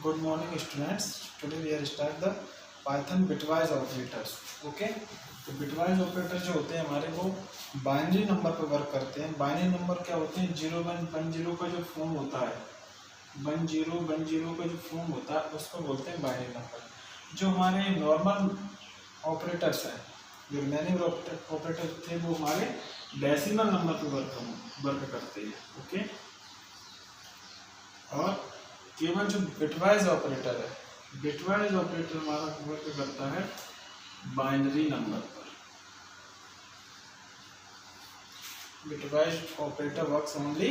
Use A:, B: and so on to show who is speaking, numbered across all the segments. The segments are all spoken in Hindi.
A: Good morning students. Today we are start the Python bitwise operators. Okay? तो bitwise ऑपरेटर जो होते हैं हमारे वो बाइनरी नंबर पर वर्क करते हैं. बाइनरी नंबर क्या होते हैं? 0110 का जो फॉर्म होता है 1010 का जो फॉर्म होता है उसको बोलते हैं बाइनरी नंबर. जो हमारे नॉर्मल ऑपरेटर्स हैं, जो मैनुअल ऑपरेटर थे, वो हमारे डेसिमल नंबर पर वर्क करते हैं. ओके? और केवल जो बिटवाइज ऑपरेटर है, बिटवाइज ऑपरेटर हमारा वर्क करता है बाइनरी नंबर पर. Bitwise operator works only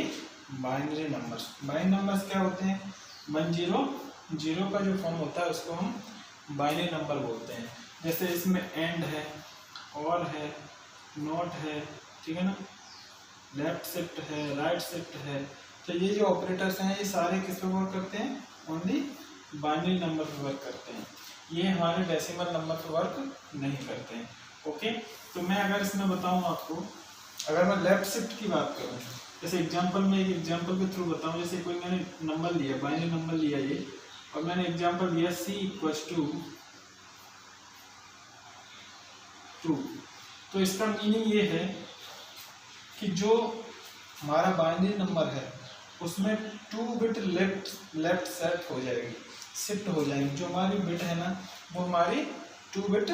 A: binary numbers. Binary numbers क्या होते हैं? 100 का जो फॉर्म होता है उसको हम बाइनरी नंबर बोलते हैं. जैसे इसमें एंड है, और है, नॉट है, ठीक है ना, लेफ्ट शिफ्ट है, राइट शिफ्ट है. तो ये जो ऑपरेटर्स हैं ये सारे किस पे वर्क करते हैं? ओनली बाइनरी नंबर पे वर्क करते हैं. ये हमारे डेसिमल नंबर पे वर्क नहीं करते हैं. ओके? तो मैं अगर इसमें बताऊं आपको, अगर मैं लेफ्ट शिफ्ट की बात करूं, जैसे एग्जांपल में एक एग्जांपल के थ्रू बताऊं. जैसे कोई मैंने नंबर लिया, बाइनरी नंबर लिया ये, और मैंने एग्जांपल दिया c = 2. तो इसका मीनिंग ये है कि जो हमारा बाइनरी नंबर है उसमें 2 बिट लेफ्ट सेट हो जाएगी, शिफ्ट हो जाएंगी. जो हमारी बिट है ना वो हमारी 2 बिट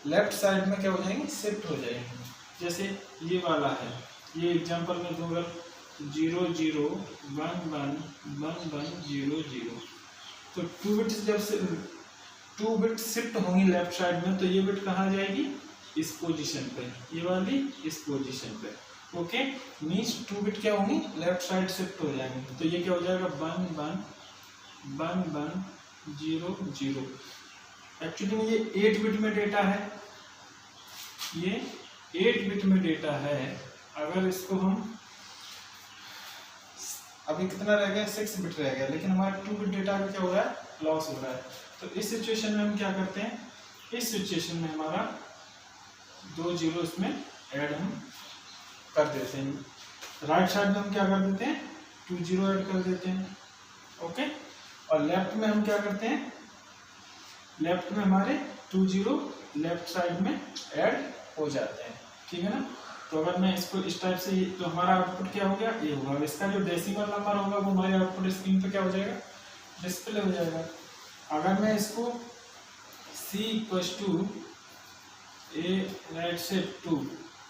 A: लेफ्ट साइड में क्या हो जाएंगी? शिफ्ट हो जाएंगी. जैसे ये वाला है, ये एग्जांपल में दूंगा 0 0 1 1 1 1 0 0. तो 2 बिट जब 2 बिट शिफ्ट होंगी लेफ्ट साइड में, तो ये बिट कहाँ जाएगी? इस पोजीशन पे, ये वाली इस पोजीशन पे. ओके? मीन्स 2 बिट क्या होंगी? लेफ्ट साइड शिफ्ट हो जाएंगे. तो ये क्या हो जाएगा? 1 1 1 1 0 0. एक्चुअली में ये 8 बिट में डेटा है, ये 8 बिट में डेटा है. अगर इसको हम अभी कितना रह गया? 6 बिट रह गया, लेकिन हमारा 2 बिट डेटा का क्या हो रहा है? लॉस हो रहा है. तो इस सिचुएशन में हम क्या करते हैं? इस सिचुएशन में हमारा 2 0 इसमें ऐड हम कर देते हैं. राइट साइड में हम क्या कर देते हैं? 2 0 ऐड कर देते हैं. ओके? और लेफ्ट में हम क्या करते हैं? लेफ्ट में हमारे 2 0 लेफ्ट साइड में ऐड हो जाते हैं. ठीक है ना? तो अगर मैं इसको इस टाइप से, तो हमारा आउटपुट क्या हो गया? ये होगा. इसका जो डेसिमल नंबर होगा वो हमारे आउटपुट स्क्रीन पे क्या हो जाएगा? डिस्प्ले हो जाएगा. अगर मैं इसको c = a राइट शिफ्ट 2,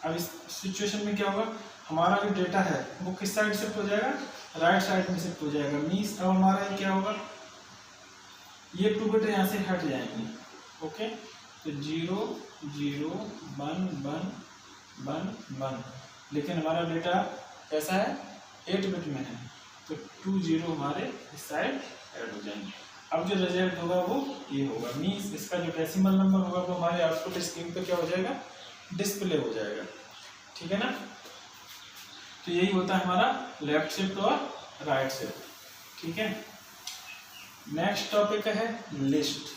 A: अब इस सिचुएशन में क्या होगा? हमारा जो डेटा है वो किस साइड शिफ्ट हो जाएगा? राइट साइड में शिफ्ट हो जाएगा. मीन्स अब हमारा क्या होगा? ये 2 बिट यहाँ से हट जाएंगे. ओके? तो 0 0 1 1 1 1, लेकिन हमारा डेटा कैसा है? 8 बिट में है. तो 2 0 हमारे इस साइड ऐड हो जाएंगे. अब जो रिजल्ट होगा वो ये होगा. मीन्स इसका जो डेसिमल नंबर होगा वो हमारे आउटपुट स्क्रीन पे क्या हो जाएगा? डिस्प्ले हो जाएगा. ठीक है ना? तो यही होता है हमारा लेफ्ट शिफ्ट और राइट शिफ्ट. ठीक है? नेक्स्ट टॉपिक है लिस्ट.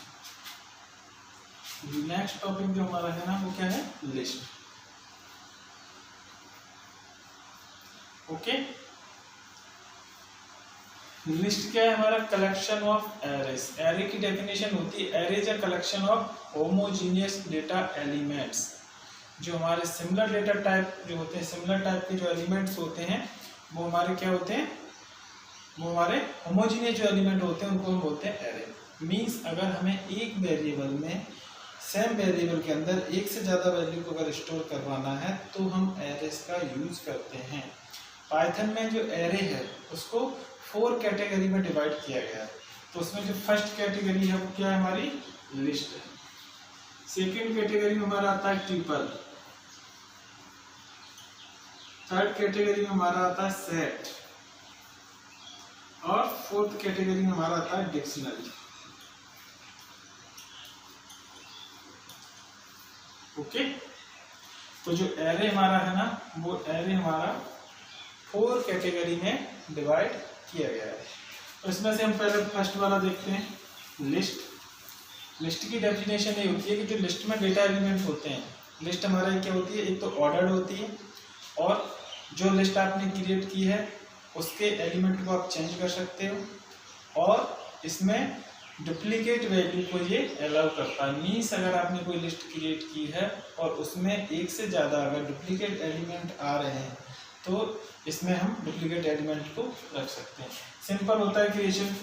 A: नेक्स्ट टॉपिक जो हमारा है ना वो क्या है? लिस्ट. ओके? लिस्ट क्या है? हमारा कलेक्शन ऑफ एरेज. एरे की डेफिनेशन होती है, array is a collection of homogeneous data elements. जो हमारे सिमिलर डेटा टाइप जो होते हैं, सिमिलर टाइप के जो एलिमेंट्स होते हैं वो हमारे क्या होते हैं? वो हमारे होमोजीनियस जो एलिमेंट होते हैं उनको हम बोलते हैं एरे. मीन्स अगर हमें एक वेरिएबल में, सेम वेरिएबल के अंदर एक से ज़्यादा वैल्यू को अगर स्टोर करवाना है तो हम एरेज का यूज करते हैं. पाइथन में जो एरे है उसको 4 कैटेगरी में डिवाइड किया गया है. तो उसमें जो फर्स्ट कैटेगरी है वो क्या है? हमारी लिस्ट है. सेकेंड कैटेगरी में हमारा आता है ट्यूपल. थर्ड कैटेगरी में हमारा आता है सेट, और फोर्थ कैटेगरी में हमारा आता है डिक्शनरी. ओके? तो जो एरे हमारा है ना वो एरे हमारा 4 कैटेगरी में डिवाइड किया गया है. तो इसमें से हम पहले फर्स्ट वाला देखते हैं, लिस्ट. लिस्ट की डेफिनेशन ये होती है कि जो लिस्ट में डेटा एलिमेंट होते हैं, लिस्ट हमारा क्या होती है? एक तो ऑर्डर्ड होती है, और जो लिस्ट आपने क्रिएट की है उसके एलिमेंट को आप चेंज कर सकते हो, और इसमें डुप्लीकेट वैल्यू को ये अलाउ करता है। मीन्स अगर आपने कोई लिस्ट क्रिएट की है और उसमें एक से ज़्यादा अगर डुप्लीकेट एलिमेंट आ रहे हैं तो इसमें हम डुप्लीकेट एलिमेंट को रख सकते हैं। सिंपल होता है क्रिएशन,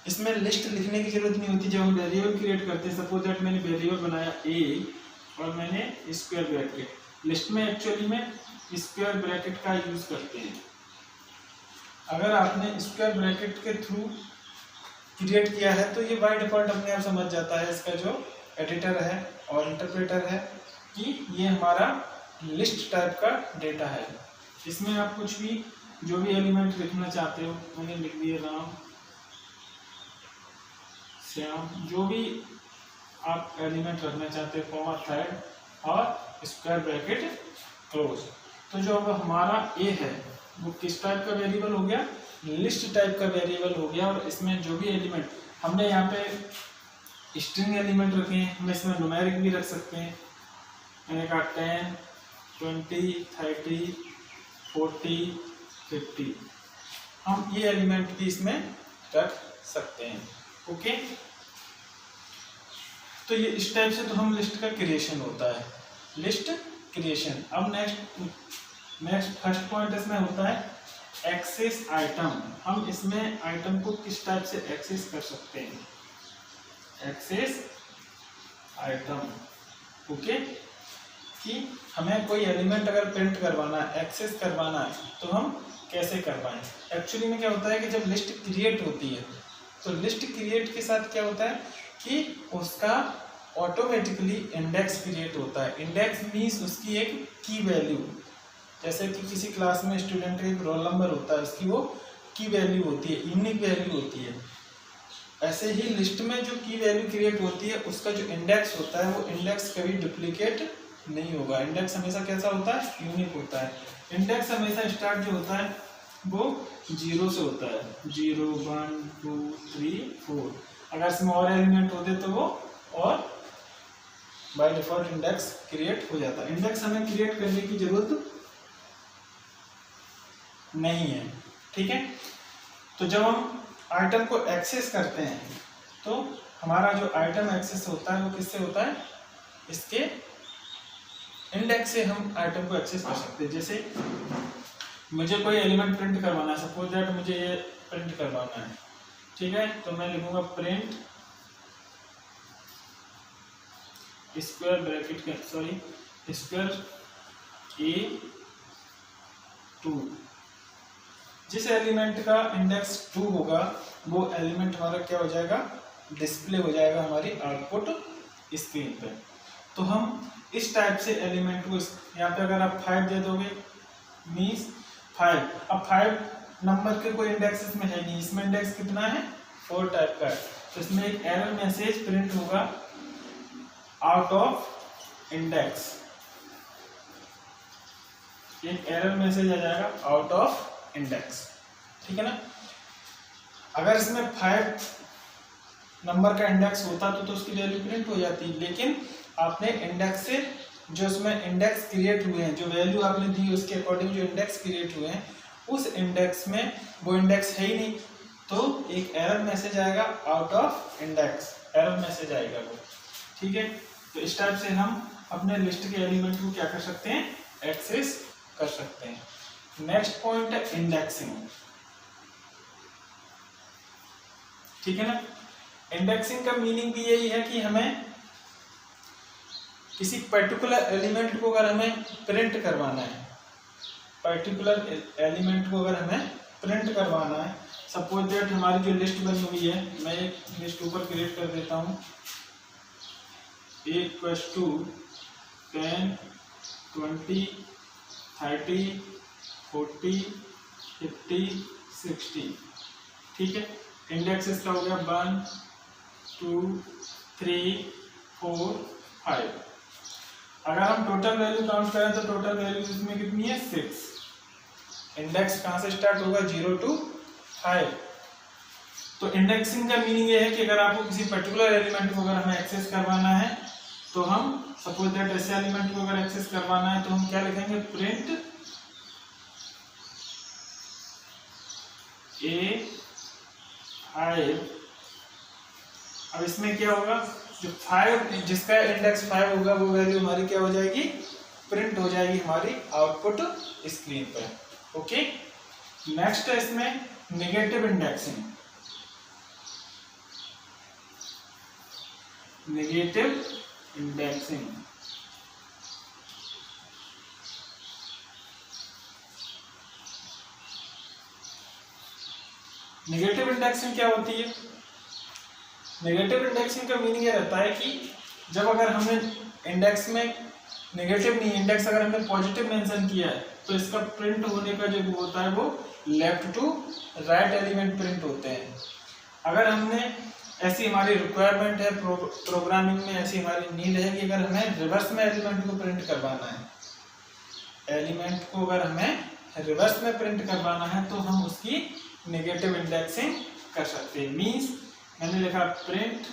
A: इसमें लिस्ट लिखने की जरूरत नहीं होती। जब हम वेरिएबल क्रिएट करते हैं, सपोज दैट मैंने वेरिएबल बनाया ए और मैंने स्क्वायर ब्रैकेट, लिस्ट में एक्चुअली में स्क्वायर ब्रैकेट का यूज़ करते हैं। अगर आपने स्क्वायर ब्रैकेट के थ्रू क्रिएट किया है तो ये बाय डिफॉल्ट अपने आप समझ जाता है, इसका जो एडिटर है और इंटरप्रेटर है, कि ये हमारा लिस्ट टाइप का डेटा है। इसमें आप कुछ भी जो भी एलिमेंट लिखना चाहते हो, मैंने लिख दिया राम श्याम, जो भी आप एलिमेंट रखना चाहते हो, कॉमा थर्ड और स्क्वायर ब्रैकेट क्लोज। तो जो अब हमारा ए है वो किस टाइप का वेरिएबल हो गया, लिस्ट टाइप का वेरिएबल हो गया। और इसमें जो भी एलिमेंट हमने यहाँ पे स्ट्रिंग एलिमेंट रखे हैं, हम इसमें न्यूमेरिक भी रख सकते हैं। मैंने कहा 10, 20, 30, 40, 50, हम ये एलिमेंट भी इसमें रख सकते हैं। ओके, तो ये इस टाइप से तो हम लिस्ट का क्रिएशन होता है, लिस्ट क्रिएशन। अब नेक्स्ट फर्स्ट पॉइंट इसमें होता है एक्सेस आइटम। हम इसमें आइटम को किस टाइप से एक्सेस कर सकते हैं, एक्सेस आइटम। ओके, कि हमें कोई एलिमेंट अगर प्रिंट करवाना है, एक्सेस करवाना है, तो हम कैसे करवाएं। एक्चुअली में क्या होता है कि जब लिस्ट क्रिएट होती है तो लिस्ट क्रिएट के साथ क्या होता है कि उसका ऑटोमेटिकली इंडेक्स क्रिएट होता है। इंडेक्स मीन्स उसकी एक की वैल्यू, जैसे कि किसी क्लास में स्टूडेंट का एक रोल नंबर होता है, उसकी वो की वैल्यू होती है, यूनिक वैल्यू होती है। ऐसे ही लिस्ट में जो की वैल्यू क्रिएट होती है उसका जो इंडेक्स होता है वो इंडेक्स कभी डुप्लीकेट नहीं होगा। इंडेक्स हमेशा कैसा होता है, यूनिक होता है। इंडेक्स हमेशा स्टार्ट जो होता है वो 0 से होता है, 0, 1, 2, 3, 4। अगर इसमें और एलिमेंट होते तो वो और बाय डिफॉल्ट इंडेक्स क्रिएट हो जाता है। इंडेक्स हमें क्रिएट करने की जरूरत नहीं है, ठीक है। तो जब हम आइटम को एक्सेस करते हैं तो हमारा जो आइटम एक्सेस होता है वो किससे होता है, इसके इंडेक्स से हम आइटम को एक्सेस कर सकते हैं। जैसे मुझे कोई एलिमेंट प्रिंट करवाना है, सपोज दैट मुझे ये प्रिंट करवाना है, ठीक है। तो मैं लिखूंगा प्रिंट स्क्वायर ब्रैकेट के स्क्वायर A2। जिस एलिमेंट का इंडेक्स 2 होगा वो एलिमेंट हमारा क्या हो जाएगा, डिस्प्ले हो जाएगा हमारी आउटपुट स्क्रीन पे। तो हम इस टाइप से एलिमेंट को यहाँ पे अगर आप 5 दे दोगे मीन्स 5, अब 5 नंबर के कोई इंडेक्स इसमें है नहीं, इसमें इंडेक्स कितना है, 4 टाइप का है। तो इसमें एक एरर मैसेज प्रिंट होगा आउट ऑफ इंडेक्स, एक एरर मैसेज आ जाएगा आउट ऑफ इंडेक्स, ठीक है ना। अगर इसमें 5 नंबर का इंडेक्स होता तो उसकी वैल्यू प्रिंट हो जाती, लेकिन आपने इंडेक्स से जो उसमें इंडेक्स क्रिएट हुए हैं, जो वैल्यू आपने दी उसके अकॉर्डिंग जो इंडेक्स क्रिएट हुए हैं, उस इंडेक्स में वो इंडेक्स है ही नहीं, तो एक एरर मैसेज आएगा out of index, error message आएगा वो, ठीक है। तो इस टाइप से हम अपने लिस्ट के एलिमेंट को क्या कर सकते हैं, एक्सेस कर सकते हैं। नेक्स्ट पॉइंट है इंडेक्सिंग, ठीक है ना। इंडेक्सिंग का मीनिंग भी यही है कि हमें किसी पर्टिकुलर एलिमेंट को अगर हमें प्रिंट करवाना है, पर्टिकुलर एलिमेंट को अगर हमें प्रिंट करवाना है, सपोज दैट हमारी जो लिस्ट बनी हुई है, मैं एक लिस्ट ऊपर क्रिएट कर देता हूँ, A = 10, 20, 30, 40, 50, 60, ठीक है। इंडेक्स इसका हो गया 1, 2, 3, 4, 5। अगर हम टोटल वैल्यू काउंट करें तो टोटल वैल्यू इसमें कितनी है, 6। इंडेक्स कहाँ से स्टार्ट होगा, 0 to 5। तो इंडेक्सिंग का मीनिंग ये है कि अगर आपको किसी पर्टिकुलर एलिमेंट को अगर हमें एक्सेस करवाना है तो हम सपोज दैट ऐसे एलिमेंट को अगर एक्सेस करवाना है तो हम क्या लिखेंगे, प्रिंट A5 अब इसमें क्या होगा, जो 5 जिसका इंडेक्स 5 होगा वो वैल्यू हमारी क्या हो जाएगी, प्रिंट हो जाएगी हमारी आउटपुट स्क्रीन पर। ओके, नेक्स्ट है इसमें negative indexing. Negative indexing negative indexing क्या होती है? नेगेटिव इंडेक्सिंग का मीनिंग ये रहता है कि जब अगर हमने इंडेक्स में नेगेटिव नहीं, इंडेक्स अगर हमने पॉजिटिव मेंशन किया है तो इसका प्रिंट होने का जो होता है वो left to right element print होते हैं। अगर हमने ऐसी हमारी रिक्वायरमेंट है प्रोग्रामिंग में, ऐसी हमारी नीड है कि अगर हमें रिवर्स में एलिमेंट को प्रिंट करवाना है, एलिमेंट को अगर हमें रिवर्स में प्रिंट करवाना है तो हम उसकी नेगेटिव इंडेक्सिंग कर सकते हैं। मींस मैंने लिखा प्रिंट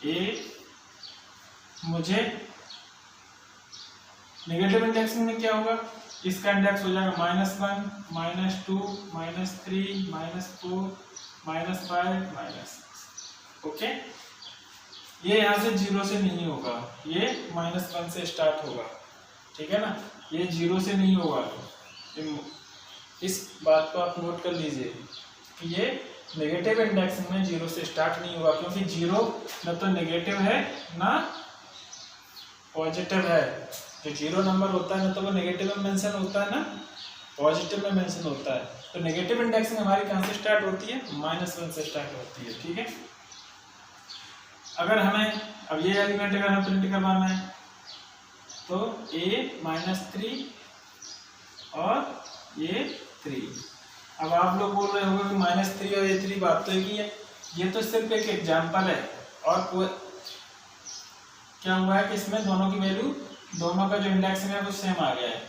A: ए, मुझे नेगेटिव इंडेक्सिंग में क्या होगा, इसका इंडेक्स हो जाएगा -1 -2 -3 -4 -5 -6। ओके, ये यहाँ से 0 से नहीं होगा, ये -1 से स्टार्ट होगा, ठीक है ना, ये 0 से नहीं होगा। इस बात को आप नोट कर लीजिए कि ये नेगेटिव इंडेक्सिंग में 0 से स्टार्ट नहीं होगा, क्योंकि 0 न तो नेगेटिव है ना पॉजिटिव है। जो 0 नंबर होता है ना तो वो नेगेटिव में मेंशन होता है ना पॉजिटिव में मेंशन होता है। तो नेगेटिव इंडेक्सिंग हमारी कहाँ से स्टार्ट होती है, -1 से स्टार्ट होती है, ठीक है। अगर हमें अब ये एलिमेंट अगर हमें प्रिंट करवाना है तो a -3 और ये 3। अब आप लोग बोल रहे होंगे कि -3 और ये 3 बात तो एक ही है, ये तो सिर्फ एक एग्जाम्पल है। और क्या हुआ है कि इसमें दोनों की वैल्यू, दोनों का जो इंडेक्सिंग है वो सेम आ गया है।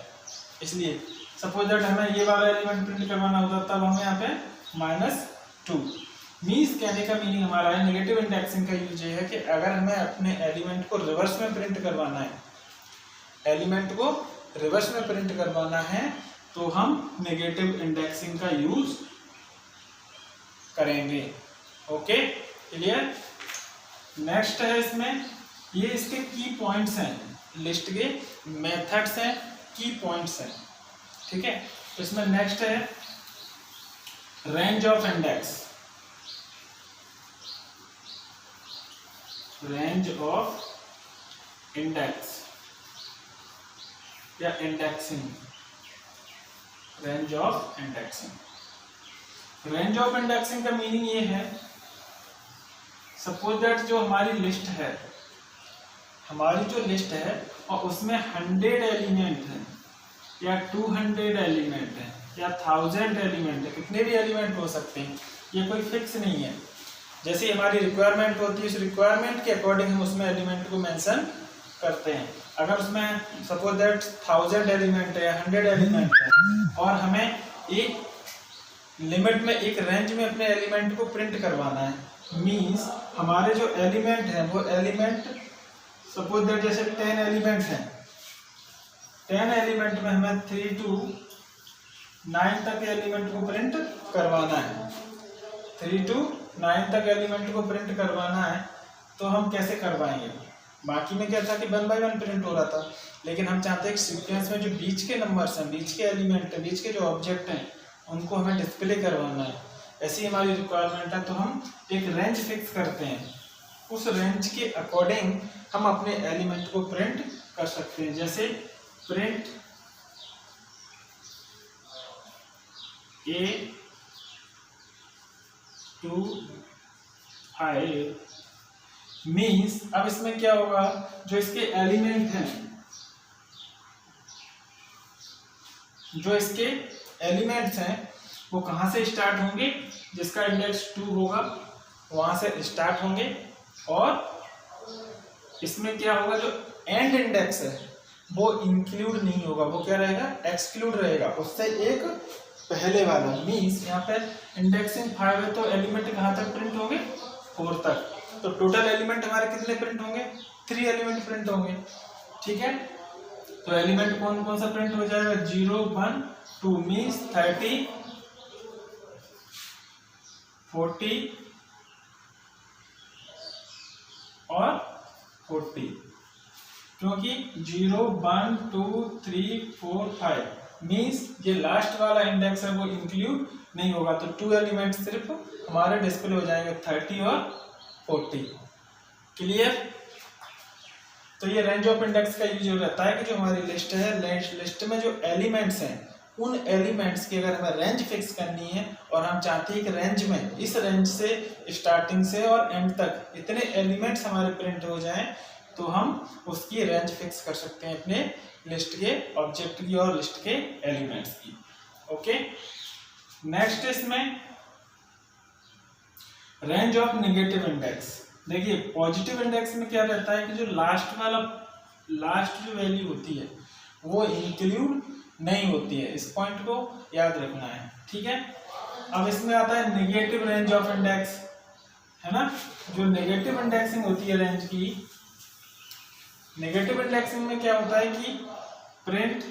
A: इसलिए सपोज दैट हमें ये वाला एलिमेंट प्रिंट करवाना होता तब हमें यहाँ पे -2। मीन्स कहने का मीनिंग हमारा है नेगेटिव इंडेक्सिंग का यूज ये है कि अगर हमें अपने एलिमेंट को रिवर्स में प्रिंट करवाना है, एलिमेंट को रिवर्स में प्रिंट करवाना है तो हम नेगेटिव इंडेक्सिंग का यूज करेंगे। Okay, clear. नेक्स्ट है इसमें, ये इसके की पॉइंट्स हैं, लिस्ट के मेथड्स हैं, की पॉइंट्स हैं, ठीक है। तो इसमें नेक्स्ट है range of index, range of index या indexing, range of indexing. Range of indexing का मीनिंग ये है, सपोज दैट जो हमारी लिस्ट है, हमारी जो लिस्ट है और उसमें 100 एलिमेंट हैं या 200 एलिमेंट हैं या 1000 एलिमेंट है, कितने भी एलिमेंट हो सकते हैं, ये कोई फिक्स नहीं है। जैसे हमारी रिक्वायरमेंट होती है, उस रिक्वायरमेंट के अकॉर्डिंग हम उसमें एलिमेंट को मेंशन करते हैं। अगर उसमें सपोज दैट 1000 एलिमेंट है या 100 एलिमेंट है और हमें एक लिमिट में, एक रेंज में अपने एलिमेंट को प्रिंट करवाना है, मींस हमारे जो एलिमेंट है वो एलिमेंट सपोज दैट जैसे 10 एलिमेंट हैं, 10 एलिमेंट में हमें 3 to 9 तक एलिमेंट को प्रिंट करवाना है, 3 to 9 तक एलिमेंट को प्रिंट करवाना है। तो हम कैसे करवाएंगे, बाकी में क्या था कि 1 by 1 प्रिंट हो रहा था, लेकिन हम चाहते हैं कि सीक्वेंस में जो बीच के नंबर्स हैं, बीच के एलिमेंट हैं, बीच के जो ऑब्जेक्ट हैं उनको हमें डिस्प्ले करवाना है। ऐसी हमारी रिक्वायरमेंट है तो हम एक रेंज फिक्स करते हैं, उस रेंज के अकॉर्डिंग हम अपने एलिमेंट को प्रिंट कर सकते हैं। जैसे प्रिंट A to 5 मीन्स, अब इसमें क्या होगा, जो इसके एलिमेंट हैं, जो इसके एलिमेंट्स हैं वो कहाँ से स्टार्ट होंगे, जिसका इंडेक्स 2 होगा वहां से स्टार्ट होंगे। और इसमें क्या होगा, जो एंड इंडेक्स है वो इंक्लूड नहीं होगा, वो क्या रहेगा, एक्सक्लूड रहेगा, उससे एक पहले वाला। मीन्स यहाँ पे इंडेक्सिंग 5 है तो एलिमेंट कहाँ तक प्रिंट होंगे, 4 तक। तो टोटल एलिमेंट हमारे कितने प्रिंट होंगे, 3 एलिमेंट प्रिंट होंगे, ठीक है। तो एलिमेंट कौन कौन सा प्रिंट हो जाएगा, 0 1 2 मीन्स 30 40 और 40, क्योंकि 0 1 2 3 4 5 मीन्स ये लास्ट वाला इंडेक्स है वो इंक्लूड नहीं होगा, तो 2 एलिमेंट सिर्फ हमारे डिस्प्ले हो जाएंगे 30 और 40। क्लियर? तो ये रेंज ऑफ इंडेक्स का यूज रहता है कि जो हमारी लिस्ट है, लिस्ट में जो एलिमेंट्स हैं उन एलिमेंट्स की अगर हमें रेंज फिक्स करनी है और हम चाहते हैं कि रेंज में, इस रेंज से स्टार्टिंग से और एंड तक इतने एलिमेंट्स हमारे प्रिंट हो जाएं, तो हम उसकी रेंज फिक्स कर सकते हैं अपने लिस्ट के ऑब्जेक्ट की और लिस्ट के एलिमेंट्स की। ओके, नेक्स्ट इसमें रेंज ऑफ नेगेटिव इंडेक्स। देखिए पॉजिटिव इंडेक्स में क्या रहता है कि जो लास्ट जो वैल्यू होती है वो इंक्लूड नहीं होती है, इस पॉइंट को याद रखना है, ठीक है। अब इसमें आता है नेगेटिव रेंज ऑफ इंडेक्स, है ना। जो नेगेटिव इंडेक्सिंग होती है रेंज की, नेगेटिव इंडेक्सिंग में क्या होता है कि प्रिंट